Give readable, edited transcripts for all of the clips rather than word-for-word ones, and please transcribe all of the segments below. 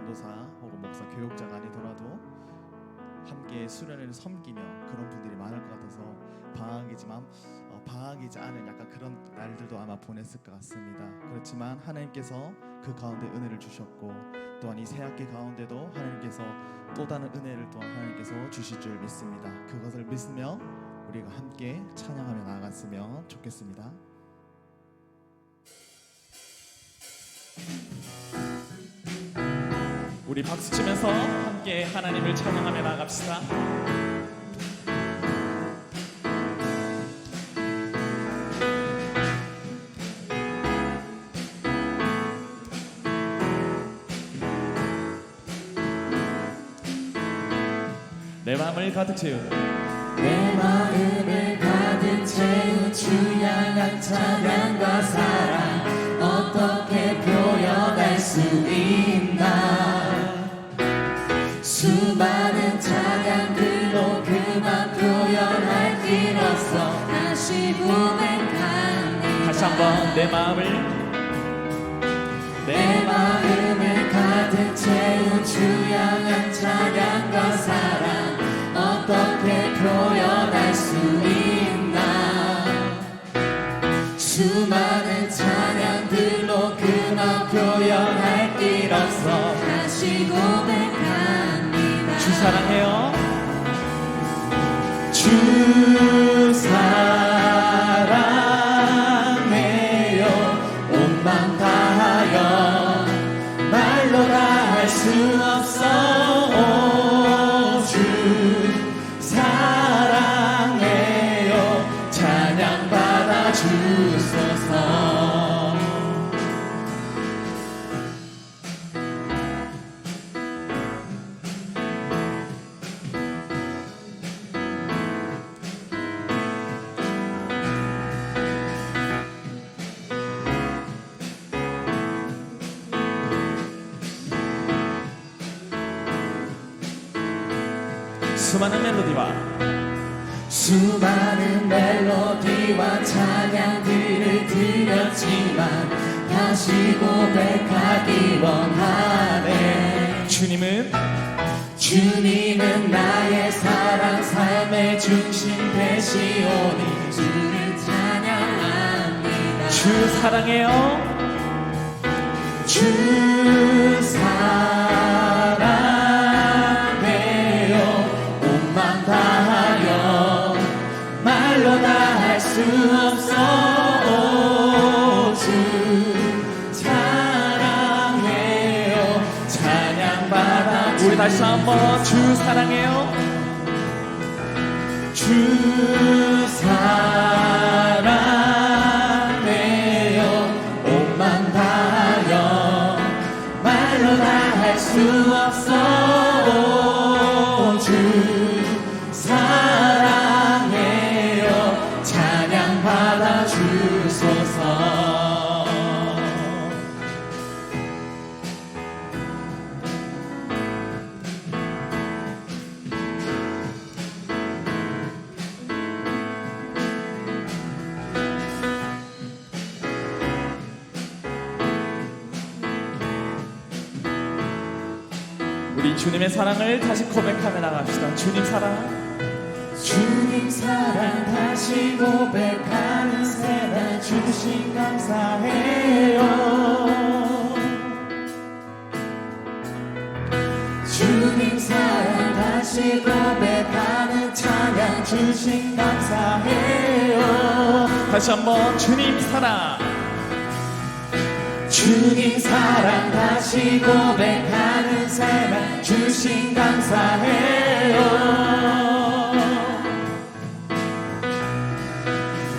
전도사 혹은 목사 교육자가 아니더라도 함께 수련회를 섬기며 그런 분들이 많을 것 같아서 방학이지 않은 약간 그런 날들도 아마 보냈을 것 같습니다. 그렇지만 하나님께서 그 가운데 은혜를 주셨고, 또한 이 새학기 가운데도 하나님께서 또 다른 은혜를 또한 하나님께서 주실 줄 믿습니다. 그것을 믿으며 우리가 함께 찬양하며 나아갔으면 좋겠습니다. 우리 박수 치면서 함께 하나님을 찬양하며 나아갑시다. 내 마음을 가득 채운 내 마음을 가득 채운 주 향한 찬양과 사랑 어떻게 표현할 수 있나. 수많은 찬양들로 그만 표현할 길 없어 다시 고백합니다. 다시 한번 내 마음을 가득 채운 주 향한 찬양과 사랑 어떻게 표현할 수 있나. 수많은 찬양들로 그만 표현할 길 없어 다시 고백합니다. 주 사랑해요. 주 사랑해요. 온 맘 다하여 말로 다 할 수 없어. 주 사랑해요. 찬양 받아 주소서. 수많은 멜로디와 찬양들을 드렸지만 다시 고백하기 원하네. 주님은 나의 사랑 삶의 중심 되시오니 주를 찬양합니다. 주 사랑해요. 주 사랑해요. 온 맘 다하여 말로 다 할 수 없어. 주 사랑해요. 찬양받아 우리 다시 한번 주 사랑해요. 주 사랑해요. 온 맘 다하여 말로 다 할 수 없어. 주 사랑해요. 찬양 받아 주소서. 우리 주님의 사랑을 다시 고백하며 나갑시다. 주님 사랑 다시 고백하는 새날 주신 감사해요. 주님 사랑 다시 고백하는 찬양 주신 감사해요. 다시 한번 주님 사랑 다시 고백하는 새날 주신 감사해요.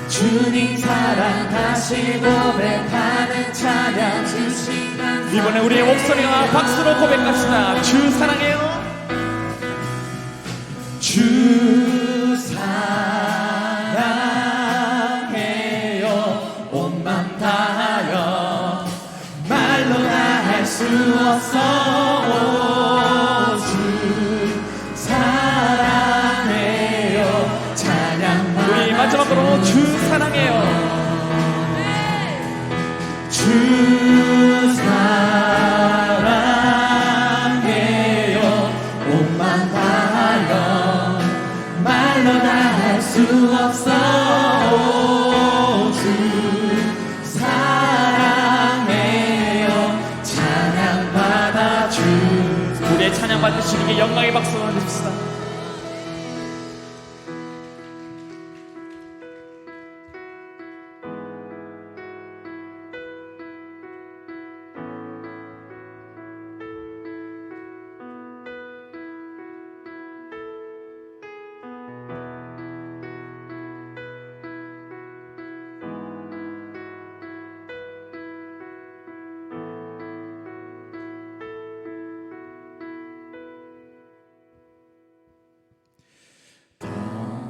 주님 사랑 다시 고백하는 찬양 주신 감사해요. 이번에 우리의 목소리와 박수로 고백합시다. 주 사랑해요. 주 사랑해요. 온 맘 다하여 말로 다 할 수 없어. 주 사랑해요. 찬양 우리 마지막으로 주 사랑해요. 주 사랑 충만하신 주님께 영광의 박수 올려줍시다.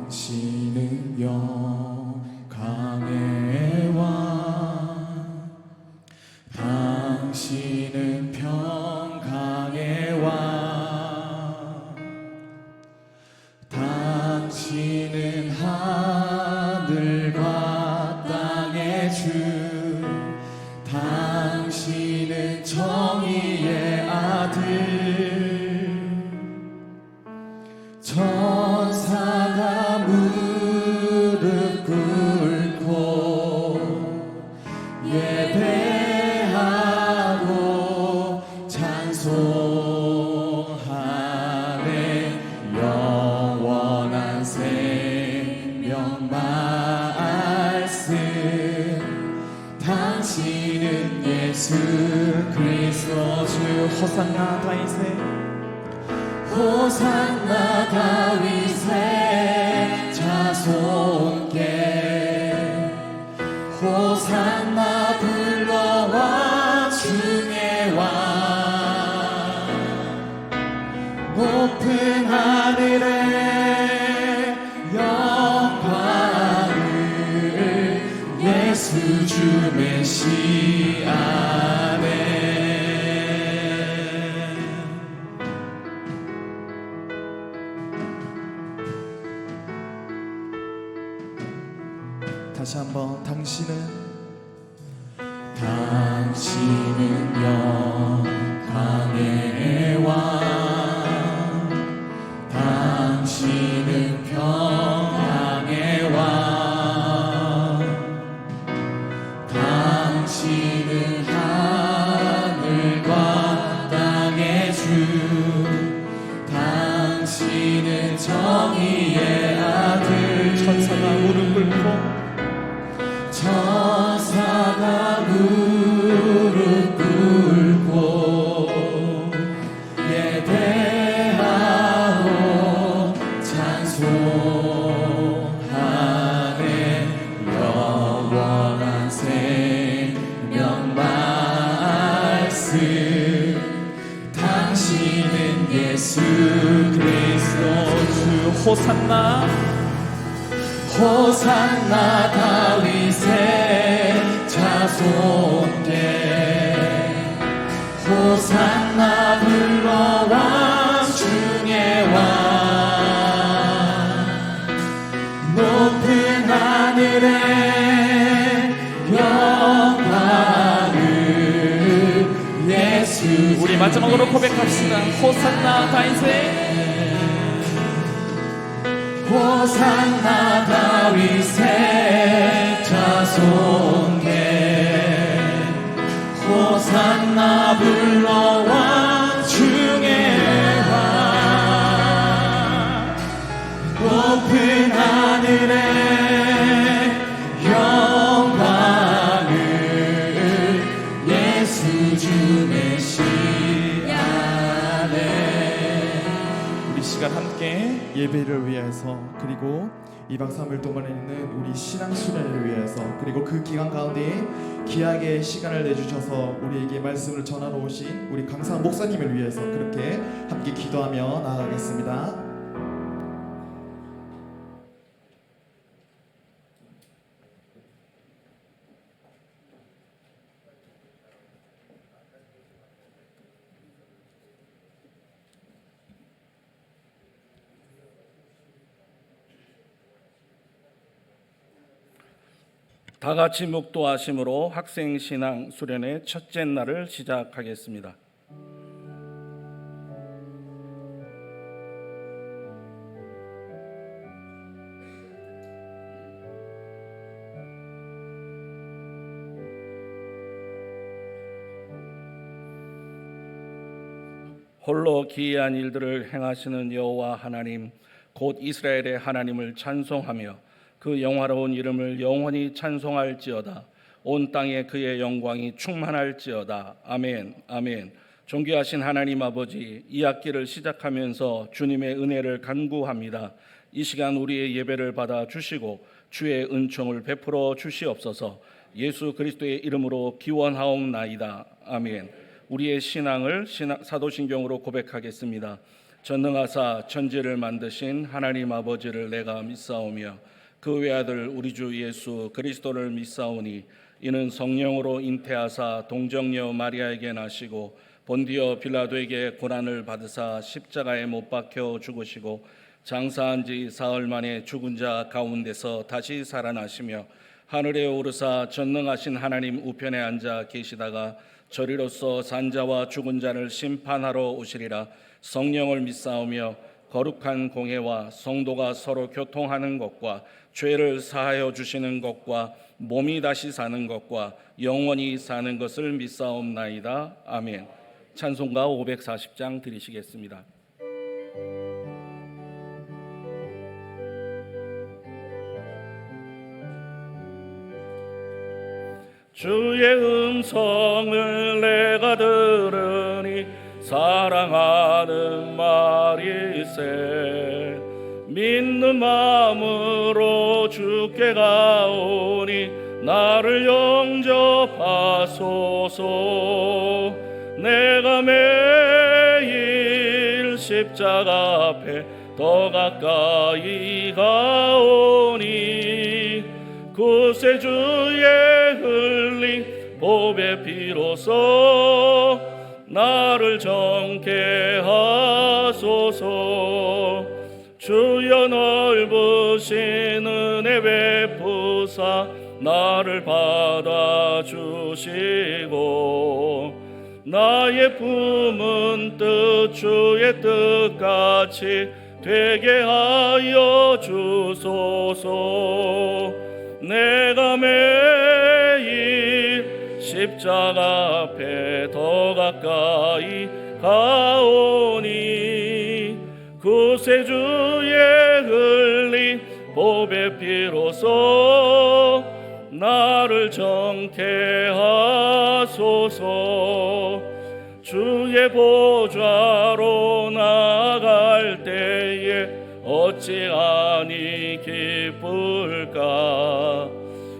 당신은 영광의 왕, 당신은 평강의 왕, 당신은 하늘과 땅의 주, 당신은 정의의 아들. 천사가 무릎 꿇고 예배하고 찬송하네. 영원한 생명 말씀, 당신은 예수 그리스도 주. 호산나 다윗의 호산나 다윗의 자손께, 호산나 불러와 주의 왕. 높은 하늘에 영광을 예수 주 메시아네. 다시 한번 당신은 영광의 왕, 당신은 평강의 왕, 당신은 하늘과 땅의 주, 당신은 정의의 아들. 천사가 무릎 꿇고 천사가 무릎 꿇고 예배하고 찬송하네. 영원한 생명 말씀, 당신은 예수 그리스도 주. 호산나 호산나 다윗의 자손께, 호산나 불러와 주의 왕. 높은 하늘에 영광을 예수. 우리 마지막으로 고백합시다. 호산나 다윗의 호산나 다윗의 자손께, 호산나 불러와 주의 왕. 높은 하늘에 영광을 예수 주 메시아네. 우리 시간 함께 예배를 위해서, 그리고 2박 3일 동안에 있는 우리 신앙 수련회를 위해서, 그리고 그 기간 가운데 귀하게 시간을 내주셔서 우리에게 말씀을 전하러 오신 우리 강상 목사님을 위해서 그렇게 함께 기도하며 나아가겠습니다. 다 같이 묵도하심으로 학생신앙 수련의 첫째 날을 시작하겠습니다. 홀로 기이한 일들을 행하시는 여호와 하나님 곧 이스라엘의 하나님을 찬송하며 그 영화로운 이름을 영원히 찬송할지어다. 온 땅에 그의 영광이 충만할지어다. 아멘. 아멘. 존귀하신 하나님 아버지, 이 학기를 시작하면서 주님의 은혜를 간구합니다. 이 시간 우리의 예배를 받아 주시고 주의 은총을 베풀어 주시옵소서. 예수 그리스도의 이름으로 기원하옵나이다. 아멘. 우리의 신앙을 사도신경으로 고백하겠습니다. 전능하사 천지를 만드신 하나님 아버지를 내가 믿사오며 그 외아들 우리 주 예수 그리스도를 믿사오니 이는 성령으로 잉태하사 동정녀 마리아에게 나시고 본디오 빌라도에게 고난을 받으사 십자가에 못 박혀 죽으시고 장사한 지 사흘 만에 죽은 자 가운데서 다시 살아나시며 하늘에 오르사 전능하신 하나님 우편에 앉아 계시다가 저리로서 산자와 죽은 자를 심판하러 오시리라. 성령을 믿사오며 거룩한 공회와 성도가 서로 교통하는 것과 죄를 사하여 주시는 것과 몸이 다시 사는 것과 영원히 사는 것을 믿사옵나이다. 아멘. 찬송가 540장 드리시겠습니다. 주의 음성을 내가 들으니 사랑하는 말일세. 믿는 마음으로 주께 가오니 나를 영접하소서. 내가 매일 십자가 앞에 더 가까이 가오니 구세주의 흘린 보배 피로써 나를 정케 하소서. 주여 넓으신 은혜 베푸사 나를 받아주시고 나의 품은 뜻 주의 뜻같이 되게 하여 주소서. 내가 매일 십자가 앞에 더 가까이 가오니 구세주의 흘린 보배 피로써 나를 정케 하소서. 주의 보좌로 나아갈 때에 어찌 아니 기쁠까.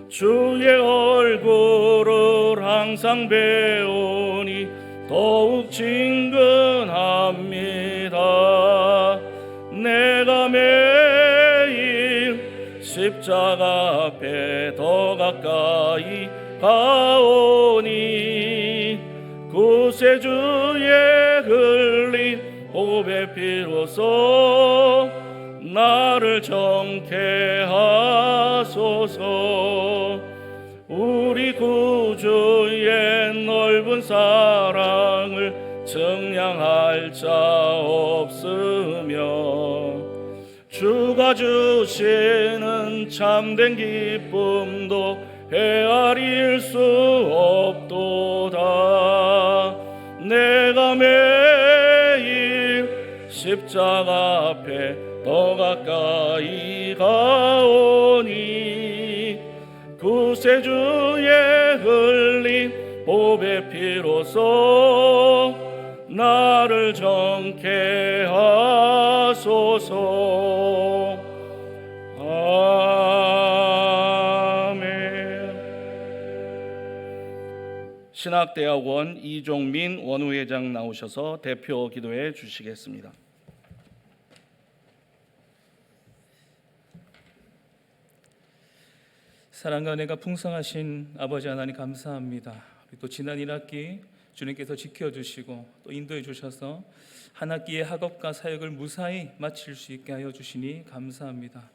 주의 얼굴을 항상 배우니 더욱 친근합니다. 내가 매일 십자가 앞에 더 가까이 가오니 구세주의 흘린 보배 피로써 나를 정케 하소서. 우리 구주의 넓은 사랑을 증량할 자 없으며 주가 주시는 참된 기쁨도 헤아릴 수 없도다. 내가 매일 십자가 앞에 더 가까이 가오니 구세주의 흘린 보배 피로써 나를 정케 하소서. 아멘. 신학대학원 이종민 원우회장 나오셔서 대표 기도해 주시겠습니다. 사랑과 은혜가 풍성하신 아버지 하나님 감사합니다. 또 지난 1학기 주님께서 지켜주시고 또 인도해 주셔서 한 학기의 학업과 사역을 무사히 마칠 수 있게 하여 주시니 감사합니다.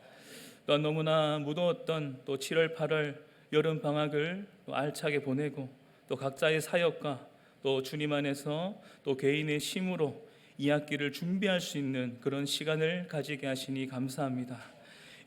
또한 너무나 무더웠던 또 7월 8월 여름 방학을 또 알차게 보내고 또 각자의 사역과 또 주님 안에서 또 개인의 심으로 이 학기를 준비할 수 있는 그런 시간을 가지게 하시니 감사합니다.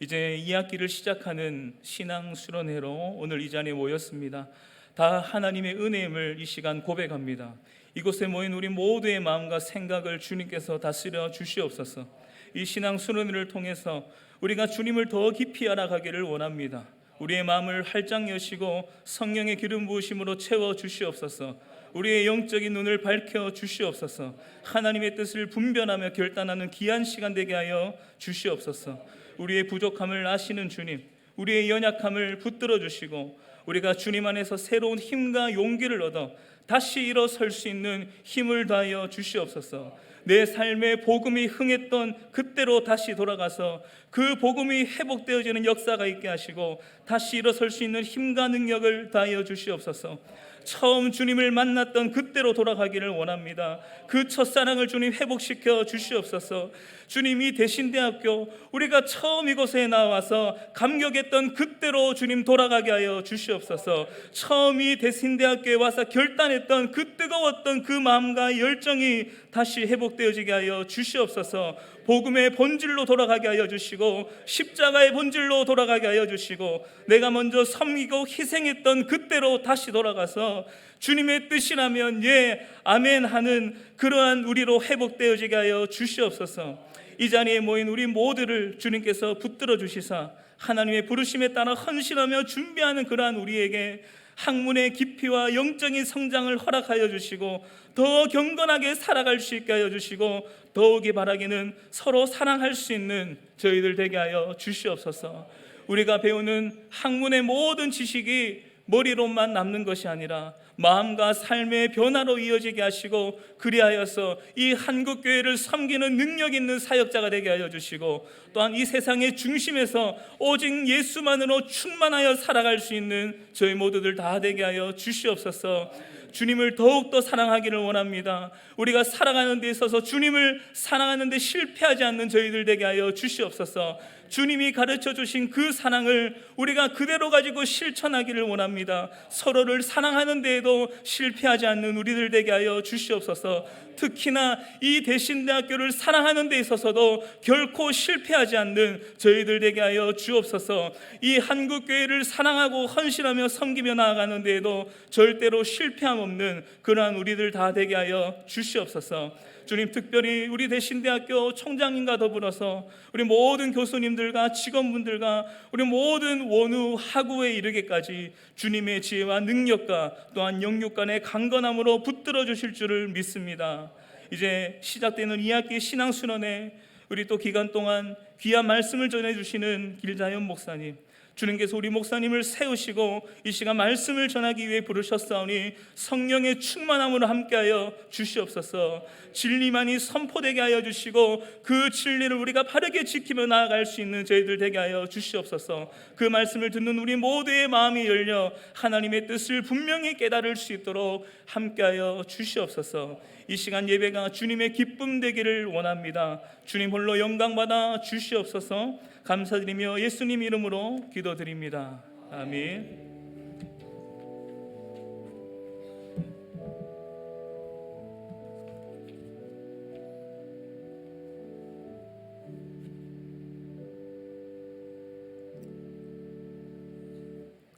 이제 2학기를 시작하는 신앙 수련회로 오늘 이 자리에 모였습니다. 다 하나님의 은혜임을 이 시간 고백합니다. 이곳에 모인 우리 모두의 마음과 생각을 주님께서 다스려 주시옵소서. 이 신앙 수련회를 통해서 우리가 주님을 더 깊이 알아가기를 원합니다. 우리의 마음을 활짝 여시고 성령의 기름 부으심으로 채워 주시옵소서. 우리의 영적인 눈을 밝혀 주시옵소서. 하나님의 뜻을 분별하며 결단하는 귀한 시간 되게 하여 주시옵소서. 우리의 부족함을 아시는 주님, 우리의 연약함을 붙들어 주시고 우리가 주님 안에서 새로운 힘과 용기를 얻어 다시 일어설 수 있는 힘을 다하여 주시옵소서. 내 삶에 복음이 흥했던 그때로 다시 돌아가서 그 복음이 회복되어지는 역사가 있게 하시고 다시 일어설 수 있는 힘과 능력을 다하여 주시옵소서. 처음 주님을 만났던 그때로 돌아가기를 원합니다. 그 첫사랑을 주님 회복시켜 주시옵소서. 주님이 대신대학교 우리가 처음 이곳에 나와서 감격했던 그때로 주님 돌아가게 하여 주시옵소서. 처음 이 대신대학교에 와서 결단했던 그 뜨거웠던 그 마음과 열정이 다시 회복되어지게 하여 주시옵소서. 복음의 본질로 돌아가게 하여 주시고 십자가의 본질로 돌아가게 하여 주시고 내가 먼저 섬기고 희생했던 그때로 다시 돌아가서 주님의 뜻이라면 예 아멘 하는 그러한 우리로 회복되어지게 하여 주시옵소서. 이 자리에 모인 우리 모두를 주님께서 붙들어 주시사 하나님의 부르심에 따라 헌신하며 준비하는 그러한 우리에게 학문의 깊이와 영적인 성장을 허락하여 주시고 더 경건하게 살아갈 수 있게 하여 주시고 더욱이 바라기는 서로 사랑할 수 있는 저희들 되게 하여 주시옵소서. 우리가 배우는 학문의 모든 지식이 머리로만 남는 것이 아니라 마음과 삶의 변화로 이어지게 하시고 그리하여서 이 한국교회를 섬기는 능력 있는 사역자가 되게 하여 주시고 또한 이 세상의 중심에서 오직 예수만으로 충만하여 살아갈 수 있는 저희 모두들 다 되게 하여 주시옵소서. 주님을 더욱더 사랑하기를 원합니다. 우리가 살아가는 데 있어서 주님을 사랑하는 데 실패하지 않는 저희들 되게 하여 주시옵소서. 주님이 가르쳐 주신 그 사랑을 우리가 그대로 가지고 실천하기를 원합니다. 서로를 사랑하는 데에도 실패하지 않는 우리들 되게 하여 주시옵소서. 특히나 이 대신대학교를 사랑하는 데 있어서도 결코 실패하지 않는 저희들 되게 하여 주옵소서. 이 한국교회를 사랑하고 헌신하며 섬기며 나아가는 데에도 절대로 실패함 없는 그러한 우리들 다 되게 하여 주시옵소서. 주님, 특별히 우리 대신대학교 총장님과 더불어서 우리 모든 교수님들과 직원분들과 우리 모든 원우 하구에 이르기까지 주님의 지혜와 능력과 또한 영육간의 강건함으로 붙들어 주실 줄을 믿습니다. 이제 시작되는 2학기 신앙수련회 우리 또 기간 동안 귀한 말씀을 전해주시는 길자연 목사님, 주님께서 우리 목사님을 세우시고 이 시간 말씀을 전하기 위해 부르셨사오니 성령의 충만함으로 함께하여 주시옵소서. 진리만이 선포되게 하여 주시고 그 진리를 우리가 바르게 지키며 나아갈 수 있는 저희들 되게 하여 주시옵소서. 그 말씀을 듣는 우리 모두의 마음이 열려 하나님의 뜻을 분명히 깨달을 수 있도록 함께하여 주시옵소서. 이 시간 예배가 주님의 기쁨 되기를 원합니다. 주님 홀로 영광받아 주시옵소서. 감사드리며 예수님 이름으로 기도드립니다. 아멘.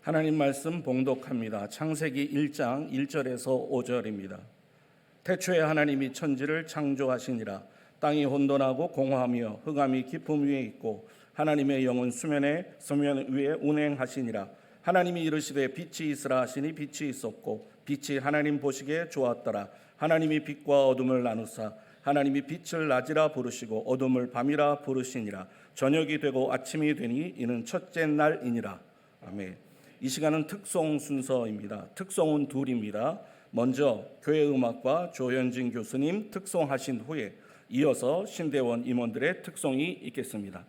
하나님 말씀 봉독합니다. 창세기 1장 1절에서 5절입니다. 태초에 하나님이 천지를 창조하시니라. 땅이 혼돈하고 공허하며 흑암이 깊음 위에 있고 하나님의 영은 수면 위에 운행하시니라. 하나님이 이르시되 빛이 있으라 하시니 빛이 있었고 빛이 하나님 보시기에 좋았더라. 하나님이 빛과 어둠을 나누사 하나님이 빛을 낮이라 부르시고 어둠을 밤이라 부르시니라. 저녁이 되고 아침이 되니 이는 첫째 날이니라. 아멘. 이 시간은 특송 순서입니다. 특송은 둘입니다. 먼저 교회음악과 조현진 교수님 특송하신 후에 이어서 신대원 임원들의 특송이 있겠습니다.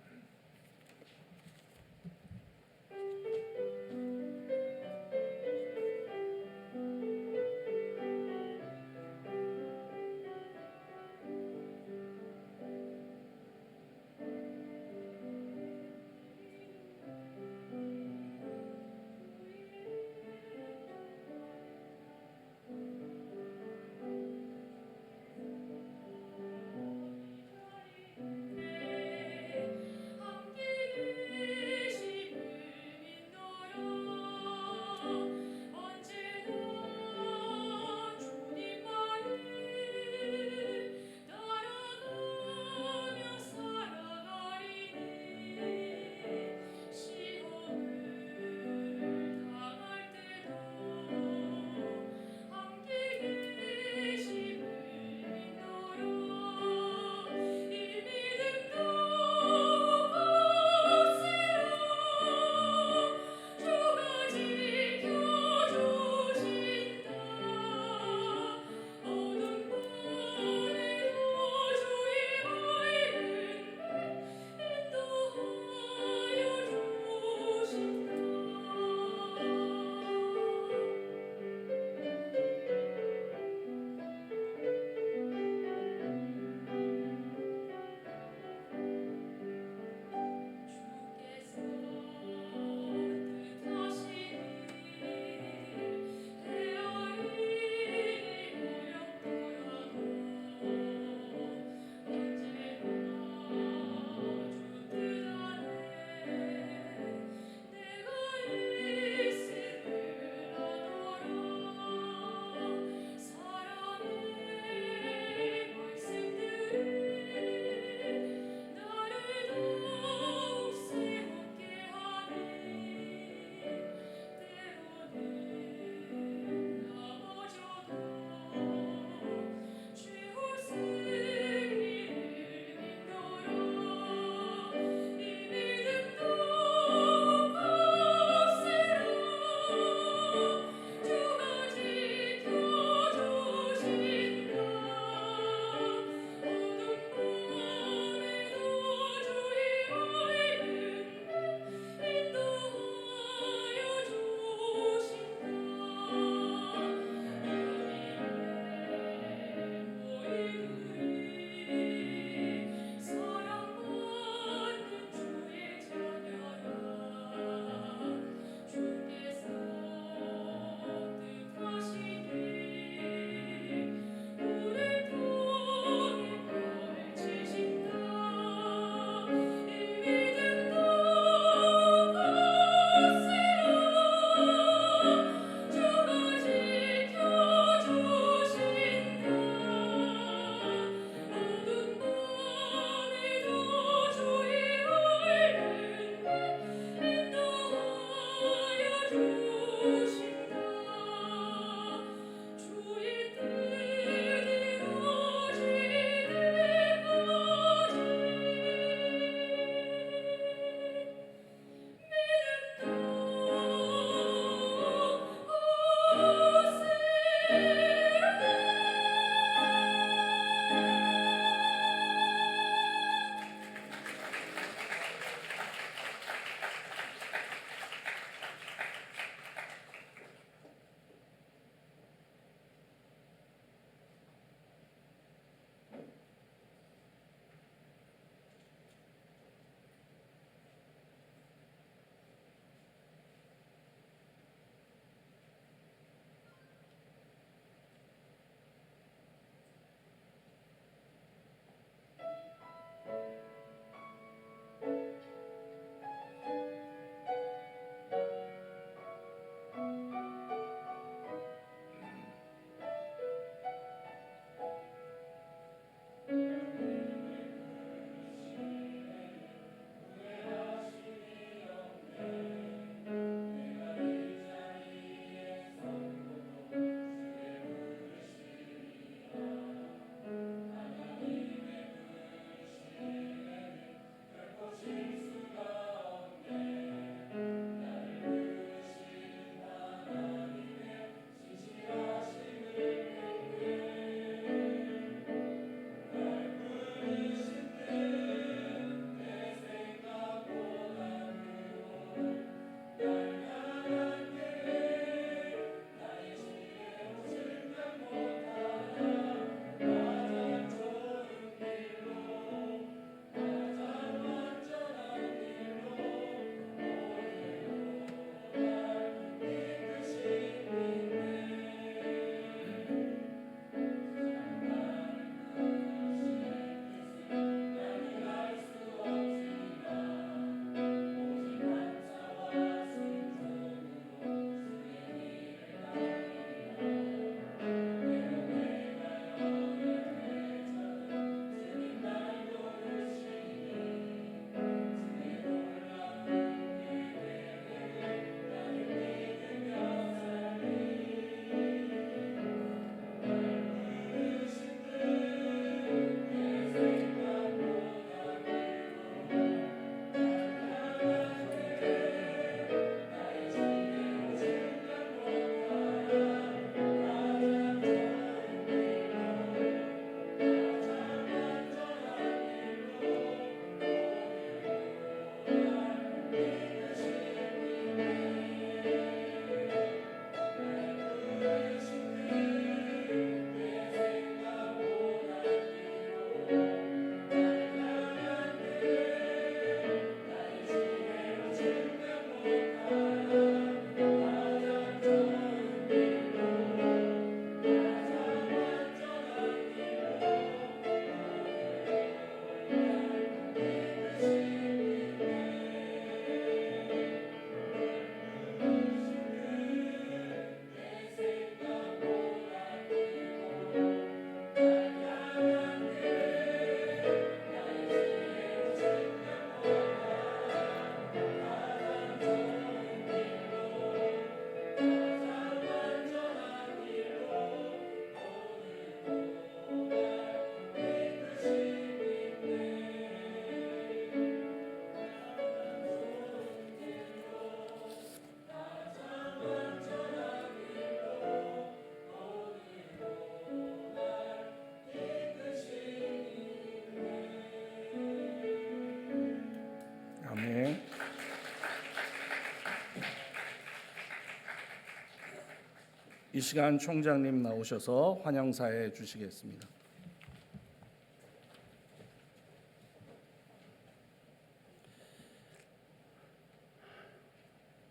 이 시간 총장님 나오셔서 환영사해 주시겠습니다.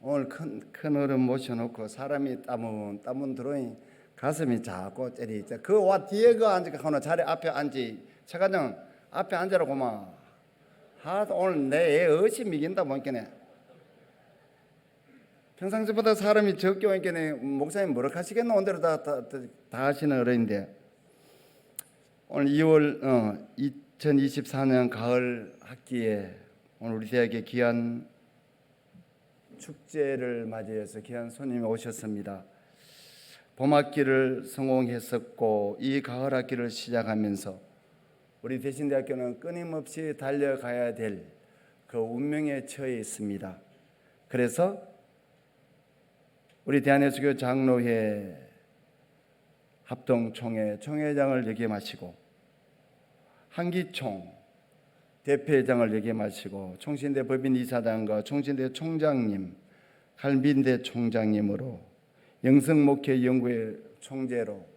오늘 큰 어른 모셔놓고 사람이 따문 들어오니 가슴이 자꾸 때리. 그와 뒤에 그 앉으니까 하나 자리 앞에 앉지. 차관장 앞에 앉으라고 막. 하도 오늘 내 애 어찌 미긴다 보니까네. 평상시보다 사람이 적게 오니까네. 목사님 뭐라 하시겠노? 온대로 다 하시는 어른인데 오늘 2월 2024년 가을 학기에 오늘 우리 대학에 귀한 축제를 맞이해서 귀한 손님이 오셨습니다. 봄학기를 성공했었고 이 가을학기를 시작하면서 우리 대신대학교는 끊임없이 달려가야 될 그 운명에 처해 있습니다. 그래서 우리 대한예수교 장로회 합동총회 총회장을 역임하시고 한기총 대표회장을 역임하시고 총신대 법인이사장과 총신대 총장님, 갈빈대 총장님으로 영성목회 연구회 총재로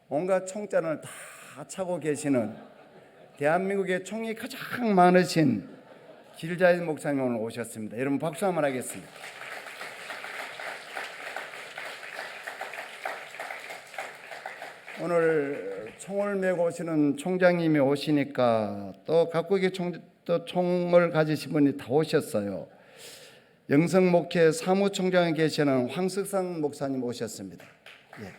온갖 총잔을 다 차고 계시는 대한민국의 총이 가장 많으신 길자인 목사님 오늘 오셨습니다. 여러분 박수 한번 하겠습니다. 오늘 총을 메고 오시는 총장님이 오시니까 또 각국의 총을 가지신 분이 다 오셨어요. 영성목회 사무총장에 계시는 황석상 목사님 오셨습니다. 예.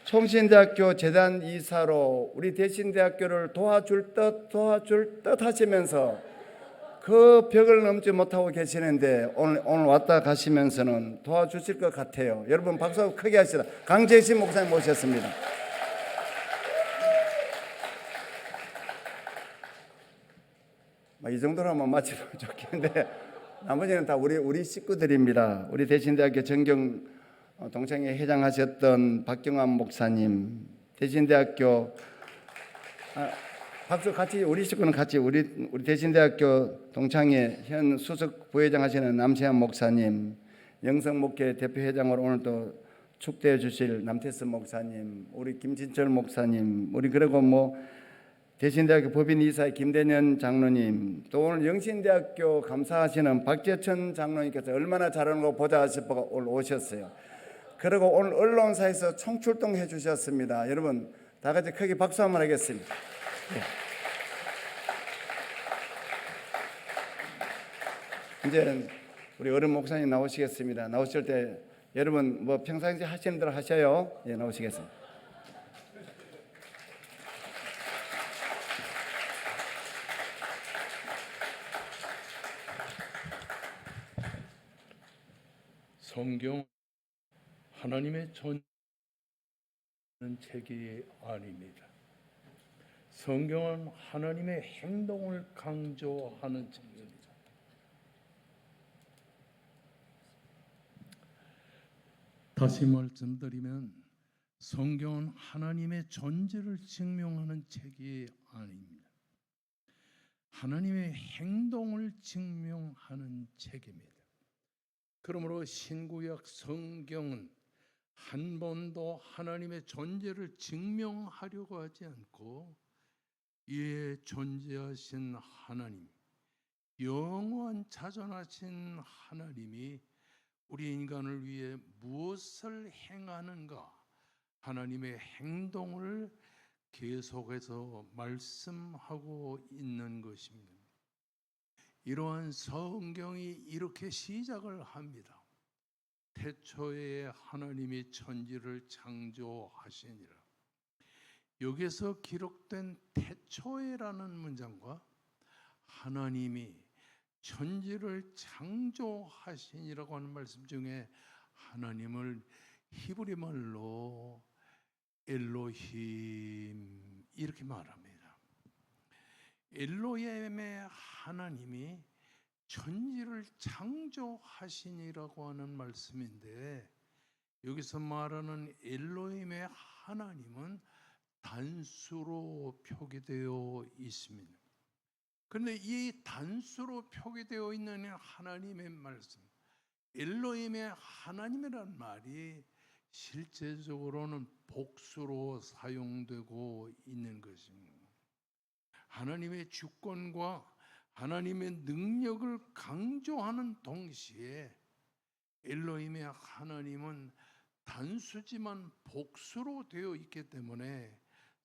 총신대학교 재단 이사로 우리 대신대학교를 도와줄 듯 하시면서 그 벽을 넘지 못하고 계시는데 오늘 왔다 가시면서는 도와주실 것 같아요. 여러분 박수 크게 하시다. 강재신 목사님 모셨습니다. 이 정도로 하면 마치면 좋겠는데 나머지는 다 우리 식구들입니다. 우리 대신대학교 정경 동창회 회장하셨던 박경환 목사님, 대신대학교 박수 같이 우리 식구는 같이 우리 대신대학교 동창회 현 수석 부회장 하시는 남세한 목사님, 영성목회 대표회장으로 오늘 또 축대해 주실 남태선 목사님, 우리 김진철 목사님, 우리 그리고 대신대학교 법인이사의 김대년 장로님, 또 오늘 영신대학교 감사하시는 박재천 장로님께서 얼마나 잘하는 거 보자 싶어서 오늘 오셨어요. 그리고 오늘 언론사에서 총출동해 주셨습니다. 여러분 다 같이 크게 박수 한번 하겠습니다. 이제 우리 어른 목사님 나오시겠습니다. 나오실 때 여러분 평상시 하시는 대로 하셔요. 예, 나오시겠습니다. 성경 하나님의 전는 책이 아닙니다. 성경은 하나님의 행동을 강조하는 책입니다. 다시 말씀드리면 성경은 하나님의 존재를 증명하는 책이 아닙니다. 하나님의 행동을 증명하는 책입니다. 그러므로 신구약 성경은 한 번도 하나님의 존재를 증명하려고 하지 않고 이에 존재하신 하나님, 영원한 자존하신 하나님이 우리 인간을 위해 무엇을 행하는가, 하나님의 행동을 계속해서 말씀하고 있는 것입니다. 이러한 성경이 이렇게 시작을 합니다. 태초에 하나님이 천지를 창조하시니라. 여기서 기록된 태초에라는 문장과 하나님이 천지를 창조하시니라고 하는 말씀 중에 하나님을 히브리 말로 엘로힘 이렇게 말합니다. 엘로힘의 하나님이 천지를 창조하시니라고 하는 말씀인데, 여기서 말하는 엘로힘의 하나님은 단수로 표기되어 있습니다. 그런데 이 단수로 표기되어 있는 하나님의 말씀, 엘로힘의 하나님이란 말이 실제적으로는 복수로 사용되고 있는 것입니다. 하나님의 주권과 하나님의 능력을 강조하는 동시에 엘로힘의 하나님은 단수지만 복수로 되어 있기 때문에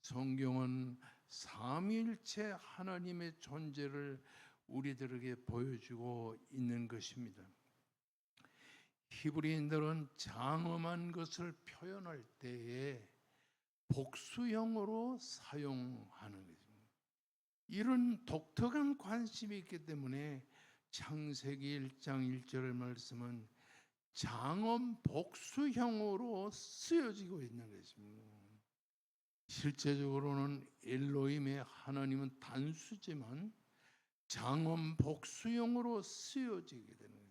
성경은 삼위일체 하나님의 존재를 우리들에게 보여주고 있는 것입니다. 히브리인들은 장엄한 것을 표현할 때에 복수형으로 사용하는 것입니다. 이런 독특한 관심이 있기 때문에 창세기 1장 1절의 말씀은 장엄 복수형으로 쓰여지고 있는 것입니다. 실제적으로는 엘로힘의 하나님은 단수지만 장엄 복수형으로 쓰여지게 되는 거예요.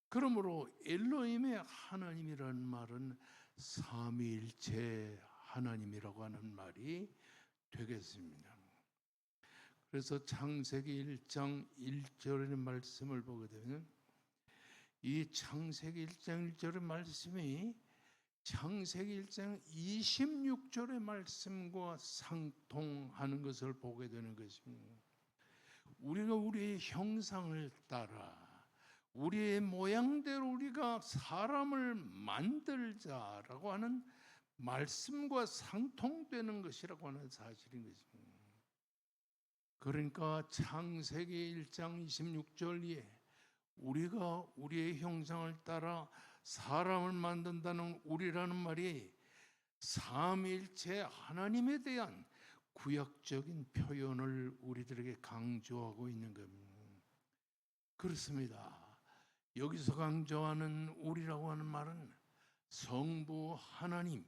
그러므로 엘로힘의 하나님이라는 말은 삼위일체 하나님이라고 하는 말이 되겠습니다. 그래서 창세기 1장 1절의 말씀을 보게 되면 이 창세기 1장 1절의 말씀이 창세기 1장 26절의 말씀과 상통하는 것을 보게 되는 것입니다. 우리가 우리의 형상을 따라 우리의 모양대로 우리가 사람을 만들자라고 하는 말씀과 상통되는 것이라고 하는 사실인 것입니다. 그러니까 창세기 1장 26절에 우리가 우리의 형상을 따라 사람을 만든다는 우리라는 말이 삼위일체 하나님에 대한 구약적인 표현을 우리들에게 강조하고 있는 겁니다. 그렇습니다. 여기서 강조하는 우리라고 하는 말은 성부 하나님,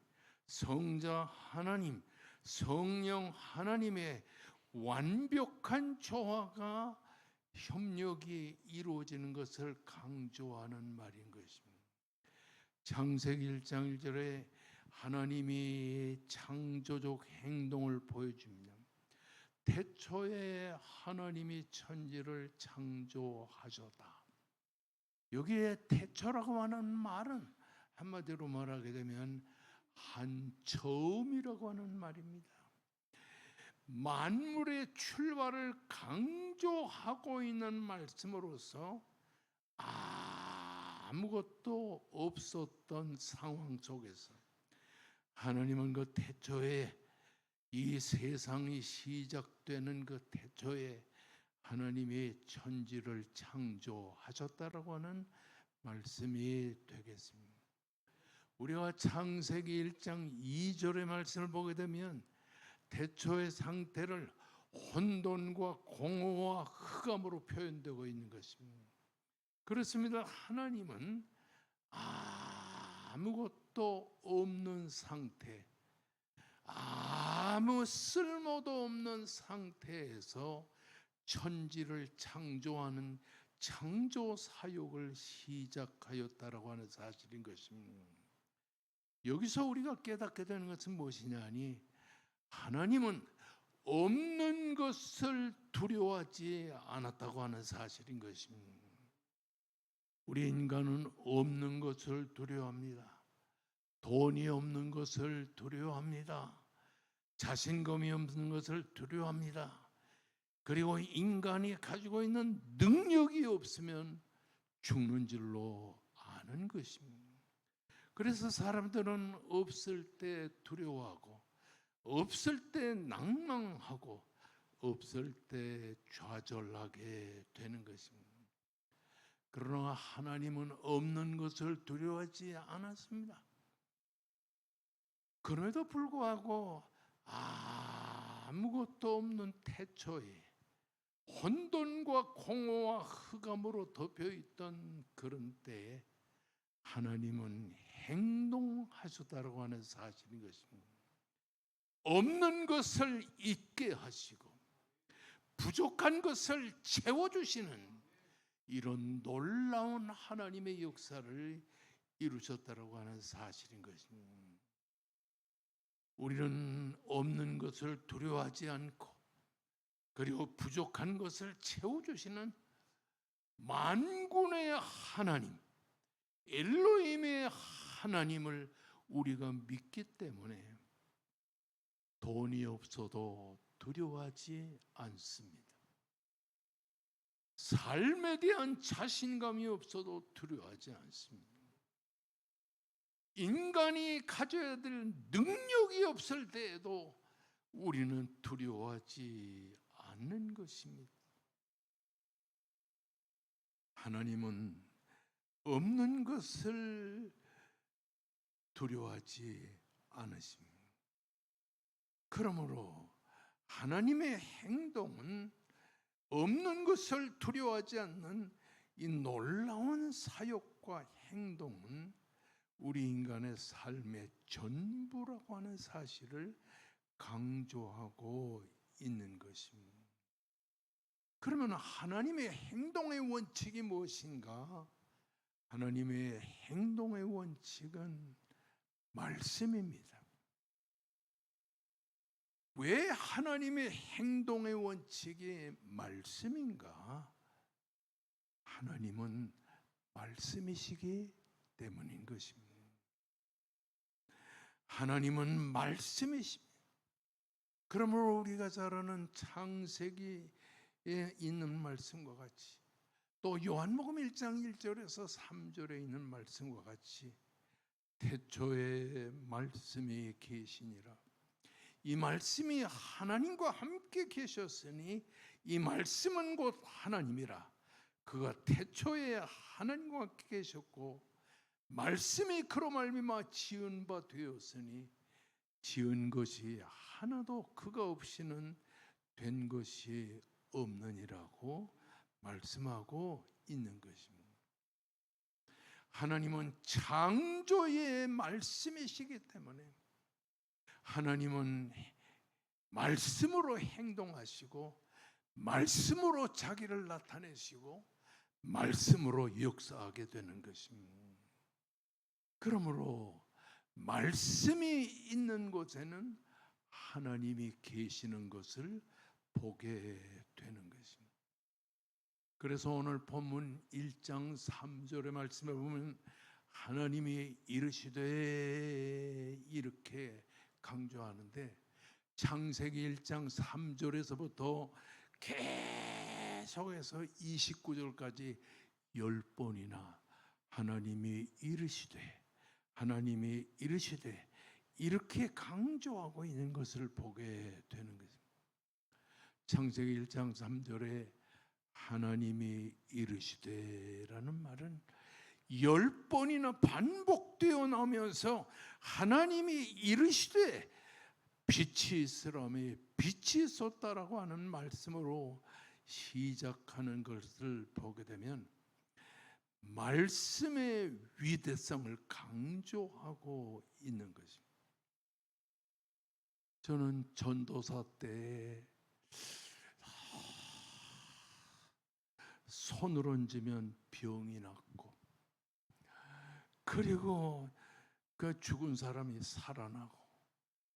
성자 하나님, 성령 하나님의 완벽한 조화가 협력이 이루어지는 것을 강조하는 말인 것입니다. 창세기 1장 1절에 하나님이 창조적 행동을 보여줍니다. 태초에 하나님이 천지를 창조하셨다. 여기에 태초라고 하는 말은 한마디로 말하게 되면 한 처음이라고 하는 말입니다. 만물의 출발을 강조하고 있는 말씀으로서 아무것도 없었던 상황 속에서 하나님은 그 태초에 이 세상이 시작되는 그 태초에 하나님이 천지를 창조하셨다라고 하는 말씀이 되겠습니다. 우리가 창세기 1장 2절의 말씀을 보게 되면 태초의 상태를 혼돈과 공허와 흑암으로 표현되고 있는 것입니다. 그렇습니다. 하나님은 아무것도 없는 상태, 아무 쓸모도 없는 상태에서 천지를 창조하는 창조 사역을 시작하였다라고 하는 사실인 것입니다. 여기서 우리가 깨닫게 되는 것은 무엇이냐 하니 하나님은 없는 것을 두려워하지 않았다고 하는 사실인 것입니다. 우리 인간은 없는 것을 두려워합니다. 돈이 없는 것을 두려워합니다. 자신감이 없는 것을 두려워합니다. 그리고 인간이 가지고 있는 능력이 없으면 죽는 줄로 아는 것입니다. 그래서 사람들은 없을 때 두려워하고 없을 때 낭망하고 없을 때 좌절하게 되는 것입니다. 그러나 하나님은 없는 것을 두려워하지 않았습니다. 그럼에도 불구하고 아무것도 없는 태초에 혼돈과 공허와 흑암으로 덮여있던 그런 때에 하나님은 행동하셨다고 하는 사실인 것입니다. 없는 것을 있게 하시고 부족한 것을 채워주시는 이런 놀라운 하나님의 역사를 이루셨다고 하는 사실인 것입니다. 우리는 없는 것을 두려워하지 않고 그리고 부족한 것을 채워주시는 만군의 하나님, 엘로힘의 하나님을 우리가 믿기 때문에 돈이 없어도 두려워하지 않습니다. 삶에 대한 자신감이 없어도 두려워하지 않습니다. 인간이 가져야 될 능력이 없을 때에도 우리는 두려워하지 않는 것입니다. 하나님은 없는 것을 두려워하지 않으십니다. 그러므로 하나님의 행동은 없는 것을 두려워하지 않는 이 놀라운 사역과 행동은 우리 인간의 삶의 전부라고 하는 사실을 강조하고 있는 것입니다. 그러면 하나님의 행동의 원칙이 무엇인가? 하나님의 행동의 원칙은 말씀입니다. 왜 하나님의 행동의 원칙이 말씀인가? 하나님은 말씀이시기 때문인 것입니다. 하나님은 말씀이십니다. 그러므로 우리가 잘 아는 창세기에 있는 말씀과 같이, 또 요한복음 1장 1절에서 3절에 있는 말씀과 같이 태초에 말씀이 계시니라. 이 말씀이 하나님과 함께 계셨으니 이 말씀은 곧 하나님이라. 그가 태초에 하나님과 함께 계셨고 말씀이 그로 말미암아 지은 바 되었으니 지은 것이 하나도 그가 없이는 된 것이 없느니라고 말씀하고 있는 것입니다. 하나님은 창조의 말씀이시기 때문에 하나님은 말씀으로 행동하시고 말씀으로 자기를 나타내시고 말씀으로 역사하게 되는 것입니다. 그러므로 말씀이 있는 곳에는 하나님이 계시는 것을 보게 되는 것입니다. 그래서 오늘 본문 1장 3절의 말씀에 보면 하나님이 이르시되 이렇게 강조하는데 창세기 1장 3절에서부터 계속해서 29절까지 10번이나 하나님이 이르시되 이렇게 강조하고 있는 것을 보게 되는 것입니다. 창세기 1장 3절에 하나님이 이르시되라는 말은 10번이나 반복되어 나오면서 하나님이 이르시되 빛이 있으라며 빛이 있었다라고 하는 말씀으로 시작하는 것을 보게 되면 말씀의 위대성을 강조하고 있는 것입니다. 저는 전도사 때 손을 얹으면 병이 났고 그리고 그 죽은 사람이 살아나고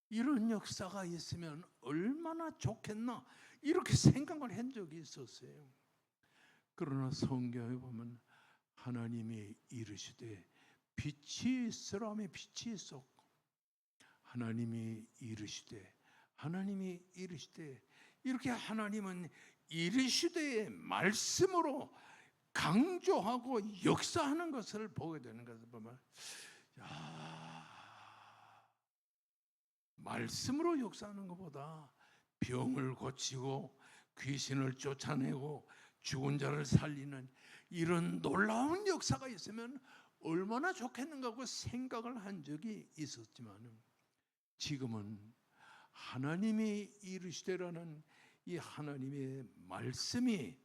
이런 역사가 있으면 얼마나 좋겠나 이렇게 생각을 한 적이 있었어요. 그러나 성경에 보면 하나님이 이르시되 빛이 있으라며 빛이 있었고 하나님이 이르시되 이렇게 하나님은 이르시되의 말씀으로 강조하고 역사하는 것을 보게 되는 것을 보면 말씀으로 역사하는 것보다 병을 고치고 귀신을 쫓아내고 죽은 자를 살리는 이런 놀라운 역사가 있으면 얼마나 좋겠는가 하고 생각을 한 적이 있었지만 지금은 하나님이 이르시되라는 이 하나님의 말씀이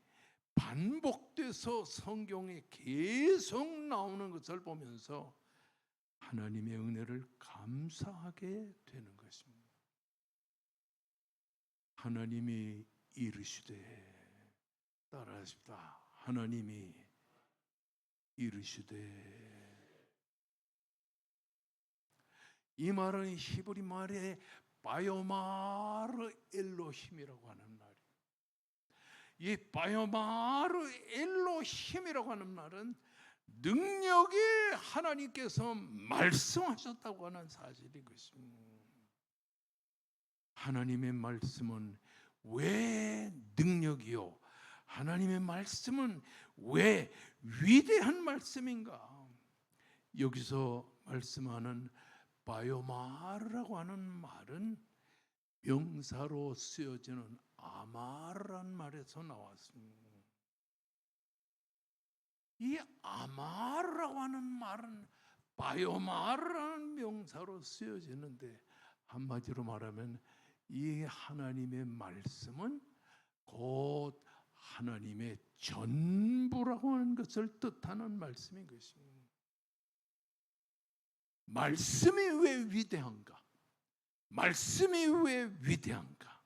반복돼서 성경에 계속 나오는 것을 보면서 하나님의 은혜를 감사하게 되는 것입니다. 하나님이 이르시되 따라하십시다. 하나님이 이르시되 이 말은 히브리 말에 바요마르 엘로힘이라고 하는 말이에요. 이 바요마르 엘로힘이라고 하는 말은 능력에 하나님께서 말씀하셨다고 하는 사실이 것입니다. 하나님의 말씀은 왜 능력이요? 하나님의 말씀은 왜 위대한 말씀인가? 여기서 말씀하는 바요마르라고 하는 말은 명사로 쓰여지는 아마르라는 말에서 나왔습니다. 이 아마르라고 하는 말은 바요마르라는 명사로 쓰여지는데, 한마디로 말하면 이 하나님의 말씀은 곧 하나님의 전부라고 하는 것을 뜻하는 말씀인 것입니다. 말씀이 왜 위대한가? 말씀이 왜 위대한가?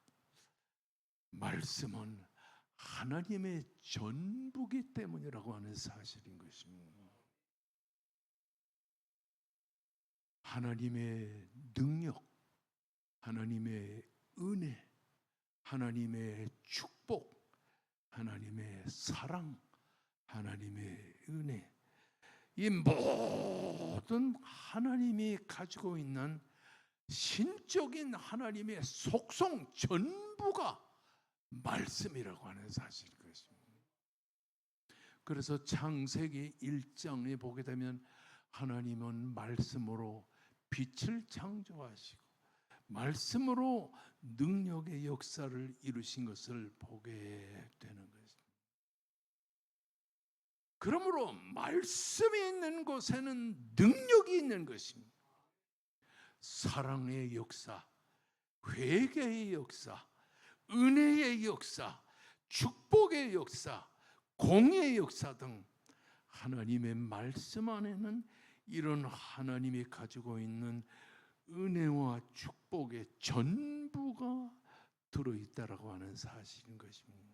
말씀은 하나님의 전부기 때문이라고 하는 사실인 것입니다. 하나님의 능력, 하나님의 은혜, 하나님의 축복, 하나님의 사랑, 하나님의 은혜, 이 모든 하나님이 가지고 있는 신적인 하나님의 속성 전부가 말씀이라고 하는 사실인 것입니다. 그래서 창세기 1장에 보게 되면 하나님은 말씀으로 빛을 창조하시고 말씀으로 능력의 역사를 이루신 것을 보게 되는 것입니다. 그러므로 말씀이 있는 곳에는 능력이 있는 것입니다. 사랑의 역사, 회개의 역사, 은혜의 역사, 축복의 역사, 공의의 역사 등 하나님의 말씀 안에는 이런 하나님이 가지고 있는 은혜와 축복의 전부가 들어있다라고 하는 사실인 것입니다.